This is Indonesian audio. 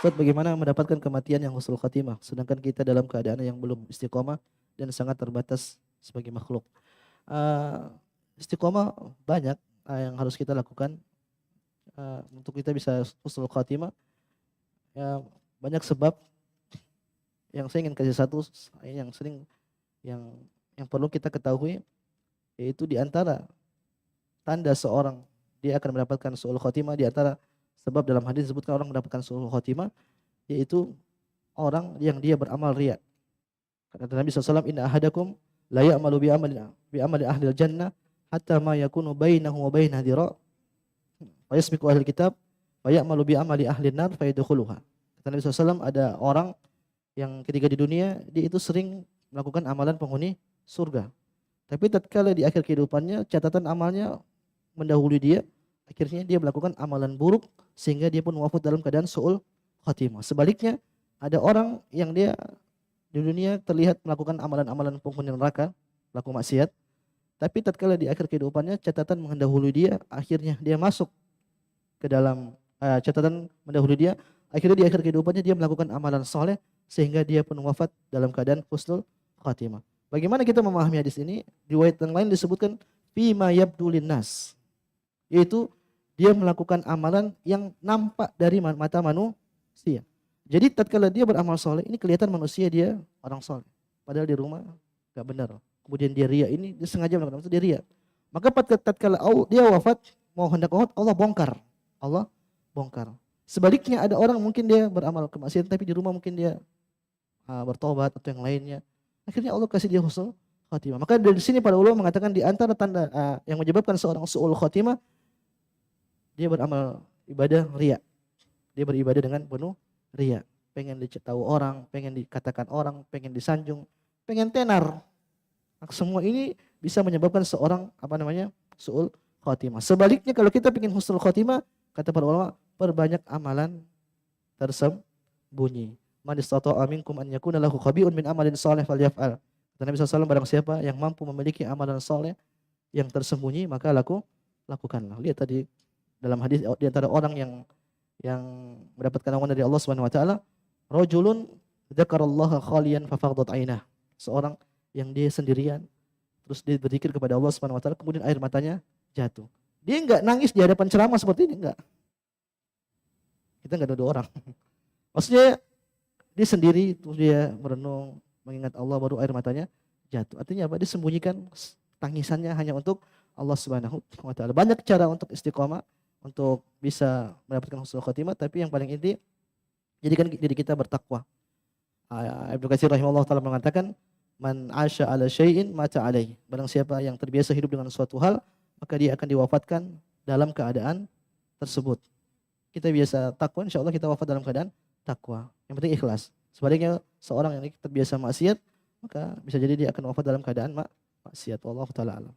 Ustaz, bagaimana mendapatkan kematian yang husnul khatimah sedangkan kita dalam keadaan yang belum istiqomah dan sangat terbatas sebagai makhluk. Uh, Istiqomah banyak yang harus kita lakukan untuk kita bisa husnul khatimah. Ya, banyak sebab yang saya ingin kasih satu yang sering yang perlu kita ketahui, yaitu di antara tanda seorang dia akan mendapatkan su'ul khatimah, di antara sebab dalam hadis disebutkan orang mendapatkan su'ul khatimah, yaitu orang yang dia beramal riya. Kata Nabi SAW, inna ahadakum la ya'malu bi amali ahlil jannah hatta ma yakunu bainahu wa bainaha dira' fa yasbiqu ahlul kitab fa ya'malu bi amali ahlin nar fa yadkhuluha. Kata Nabi SAW, ada orang yang ketika di dunia dia itu sering melakukan amalan penghuni surga. Tapi tatkala di akhir kehidupannya catatan amalnya mendahului dia, akhirnya dia melakukan amalan buruk sehingga dia pun wafat dalam keadaan su'ul khatimah. Sebaliknya, ada orang yang dia di dunia terlihat melakukan amalan-amalan penghuni neraka, pelaku maksiat, tapi tatkala di akhir kehidupannya catatan mendahului dia, akhirnya dia masuk ke dalam catatan mendahului dia, akhirnya di akhir kehidupannya dia melakukan amalan soleh sehingga dia pun wafat dalam keadaan husnul khatimah. Bagaimana kita memahami hadis ini? Riwayat yang lain disebutkan fima yabdu linnas, yaitu dia melakukan amalan yang nampak dari mata manusia. Jadi tatkala dia beramal soleh, ini kelihatan manusia dia orang soleh, padahal di rumah gak benar. Kemudian dia ria, ini dia sengaja melakukan itu, dia ria. Maka tatkala dia wafat, mau hendak wafat, Allah bongkar. Allah bongkar. Sebaliknya ada orang mungkin dia beramal kemaksiatan, tapi di rumah mungkin dia bertobat atau yang lainnya. Akhirnya Allah kasih dia husnul khatimah. Maka dari sini para ulama mengatakan di antara tanda yang menyebabkan seorang su'ul khatimah, dia beramal ibadah riya. Dia beribadah dengan penuh riya. Pengen ditahu orang, pengen dikatakan orang, pengen disanjung, pengen tenar. Semua ini bisa menyebabkan seorang su'ul khatimah. Sebaliknya kalau kita pengen husnul khatimah, kata para ulama, perbanyak amalan tersembunyi. Man istata'a minkum an yakuna lahu khabi'un min amalin salih falyaf'al. Kata Nabi SAW, barang siapa yang mampu memiliki amalan saleh yang tersembunyi, maka lakukanlah. Lihat tadi dalam hadis, di antara orang yang mendapatkan awan dari Allah Subhanahu wa taala, rajulun dzakarallaha khaliyan fa fadhat ainah. Seorang yang dia sendirian terus dia berzikir kepada Allah Subhanahu wa taala, kemudian air matanya jatuh. Dia enggak nangis di hadapan ceramah seperti ini, enggak. Kita enggak nuduh orang. Maksudnya dia sendiri terus dia merenung, mengingat Allah, baru air matanya jatuh. Artinya apa? Dia sembunyikan tangisannya hanya untuk Allah Subhanahu wa taala. Banyak cara untuk istiqomah, untuk bisa mendapatkan husnul khatimah, tapi yang paling inti jadikan diri kita bertakwa. Ibnu Katsir rahimahullah taala mengatakan, man 'asya 'ala syai'in mata 'alaihi. Barang siapa yang terbiasa hidup dengan suatu hal, maka dia akan diwafatkan dalam keadaan tersebut. Kita biasa takwa, insyaallah kita wafat dalam keadaan takwa. Yang penting ikhlas. Sebaliknya seorang yang terbiasa maksiat, maka bisa jadi dia akan wafat dalam keadaan maksiat. Wallahu taala alam.